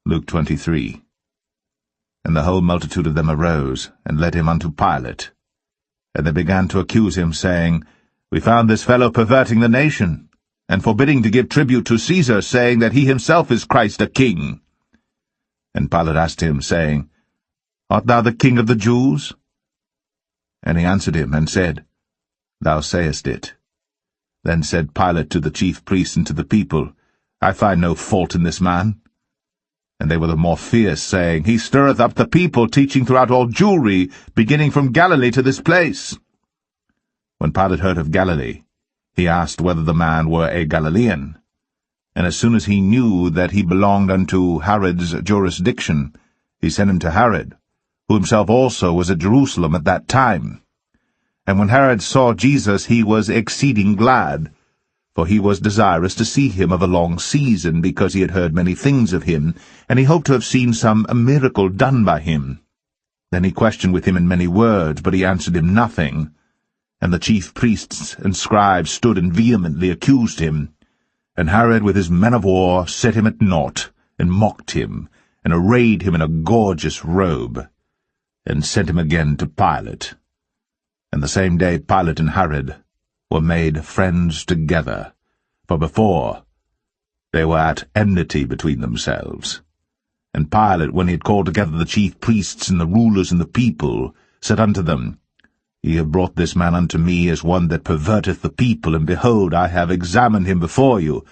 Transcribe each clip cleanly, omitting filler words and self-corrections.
Luke 23. And the whole multitude of them arose, and led him unto Pilate. And they began to accuse him, saying, We found this fellow perverting the nation, and forbidding to give tribute to Caesar, saying that he himself is Christ a king. And Pilate asked him, saying, Art thou the king of the Jews? And he answered him, and said, Thou sayest it. Then said Pilate to the chief priests and to the people, I find no fault in this man. And they were the more fierce, saying, He stirreth up the people, teaching throughout all Jewry, beginning from Galilee to this place. When Pilate heard of Galilee, he asked whether the man were a Galilean. And as soon as he knew that he belonged unto Herod's jurisdiction, he sent him to Herod, who himself also was at Jerusalem at that time. And when Herod saw Jesus, he was exceeding glad, for he was desirous to see him of a long season, because he had heard many things of him, and he hoped to have seen some miracle done by him. Then he questioned with him in many words, but he answered him nothing. And the chief priests and scribes stood and vehemently accused him. And Herod with his men of war set him at naught, and mocked him, and arrayed him in a gorgeous robe, and sent him again to Pilate. And the same day Pilate and Herod were made friends together, for before they were at enmity between themselves. And Pilate, when he had called together the chief priests and the rulers and the people, said unto them, Ye have brought this man unto me as one that perverteth the people, and behold, I have examined him before you,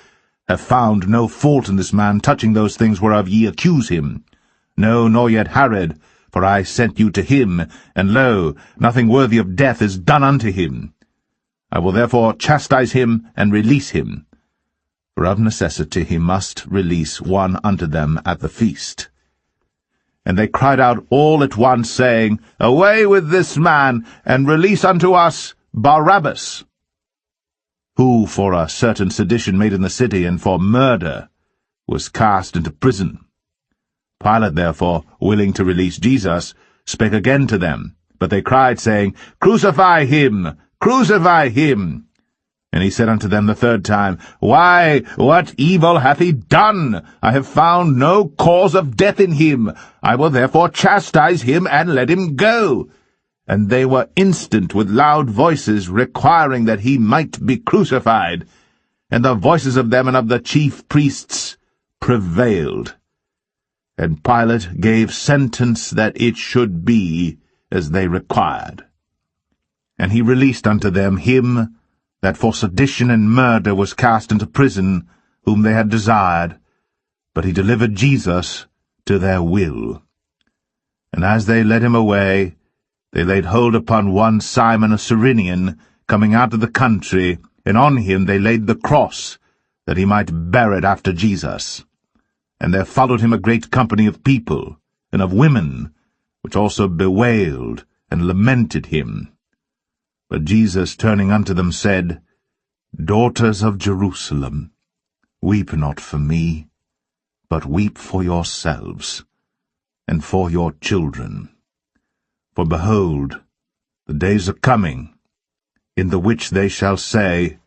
have found no fault in this man touching those things whereof ye accuse him. No, nor yet Herod, for I sent you to him, and lo, nothing worthy of death is done unto him. I will therefore chastise him and release him. For of necessity he must release one unto them at the feast. And they cried out all at once, saying, Away with this man, and release unto us Barabbas, who for a certain sedition made in the city, and for murder, was cast into prison. Pilate therefore, willing to release Jesus, spake again to them. But they cried, saying, Crucify him! Crucify him! And he said unto them the third time, Why, what evil hath he done? I have found no cause of death in him. I will therefore chastise him, and let him go. And they were instant with loud voices, requiring that he might be crucified. And the voices of them and of the chief priests prevailed. And Pilate gave sentence that it should be as they required. And he released unto them him that for sedition and murder was cast into prison, whom they had desired, but he delivered Jesus to their will. And as they led him away, they laid hold upon one Simon a Cyrenian, coming out of the country, and on him they laid the cross, that he might bear it after Jesus. And there followed him a great company of people, and of women, which also bewailed and lamented him. But Jesus, turning unto them, said, Daughters of Jerusalem, weep not for me, but weep for yourselves, and for your children. For behold, the days are coming, in the which they shall say,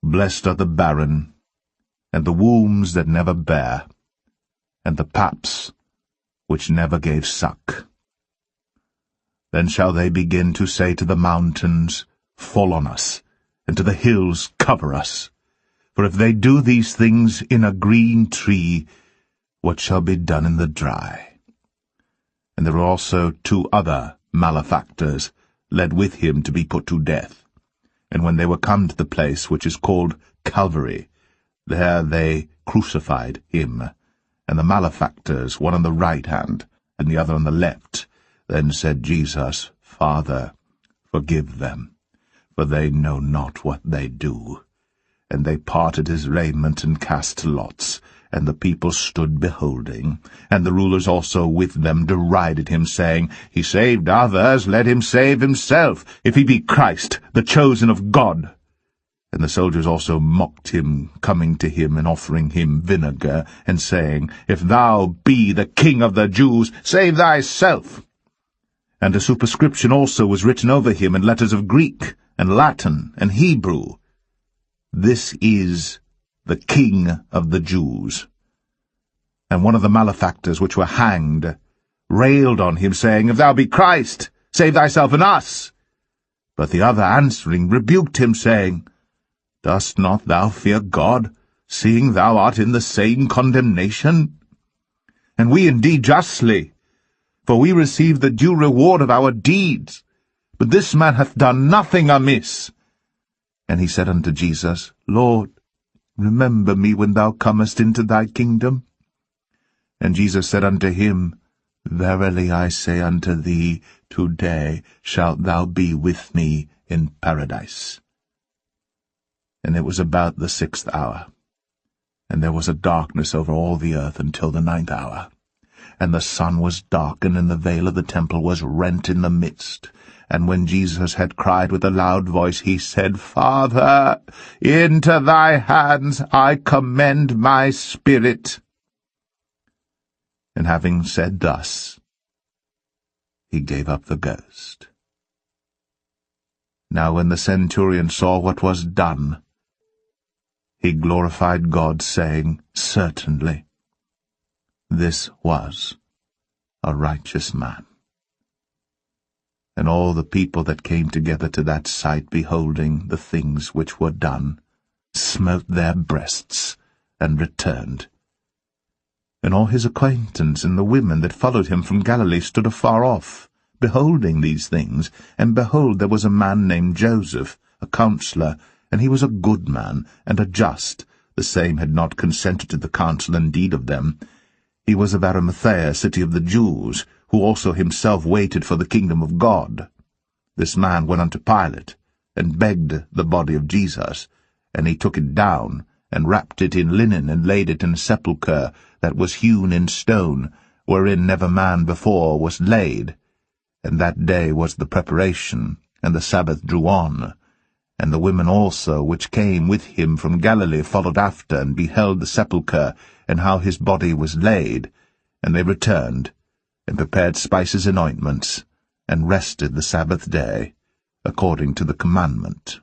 Blessed are the barren, and the wombs that never bare, and the paps which never gave suck. Then shall they begin to say to the mountains, Fall on us, and to the hills, Cover us. For if they do these things in a green tree, what shall be done in the dry? And there were also 2 other malefactors, led with him to be put to death. And when they were come to the place which is called Calvary, there they crucified him, and the malefactors, one on the right hand, and the other on the left. Then said Jesus, Father, forgive them, for they know not what they do. And they parted his raiment, and cast lots, and the people stood beholding. And the rulers also with them derided him, saying, He saved others, let him save himself, if he be Christ, the chosen of God. And the soldiers also mocked him, coming to him, and offering him vinegar, and saying, If thou be the King of the Jews, save thyself. And a superscription also was written over him in letters of Greek, and Latin, and Hebrew, This is the King of the Jews. And one of the malefactors which were hanged railed on him, saying, If thou be Christ, save thyself and us. But the other answering rebuked him, saying, Dost not thou fear God, seeing thou art in the same condemnation? And we indeed justly, for we receive the due reward of our deeds. But this man hath done nothing amiss. And he said unto Jesus, Lord, remember me when thou comest into thy kingdom. And Jesus said unto him, Verily I say unto thee, today shalt thou be with me in paradise. And it was about the 6th hour, and there was a darkness over all the earth until the 9th hour. And the sun was darkened, and the veil of the temple was rent in the midst. And when Jesus had cried with a loud voice, he said, Father, into thy hands I commend my spirit. And having said thus, he gave up the ghost. Now when the centurion saw what was done, he glorified God, saying, Certainly, this was a righteous man. And all the people that came together to that sight, beholding the things which were done, smote their breasts, and returned. And all his acquaintance and the women that followed him from Galilee stood afar off, beholding these things. And behold, there was a man named Joseph, a counsellor, and he was a good man, and a just. The same had not consented to the counsel and deed of them. He was of Arimathea, city of the Jews, who also himself waited for the kingdom of God. This man went unto Pilate, and begged the body of Jesus. And he took it down, and wrapped it in linen, and laid it in a sepulchre that was hewn in stone, wherein never man before was laid. And that day was the preparation, and the Sabbath drew on. And the women also which came with him from Galilee followed after, and beheld the sepulchre, and how his body was laid. And they returned, and prepared spices and ointments, and rested the Sabbath day, according to the commandment.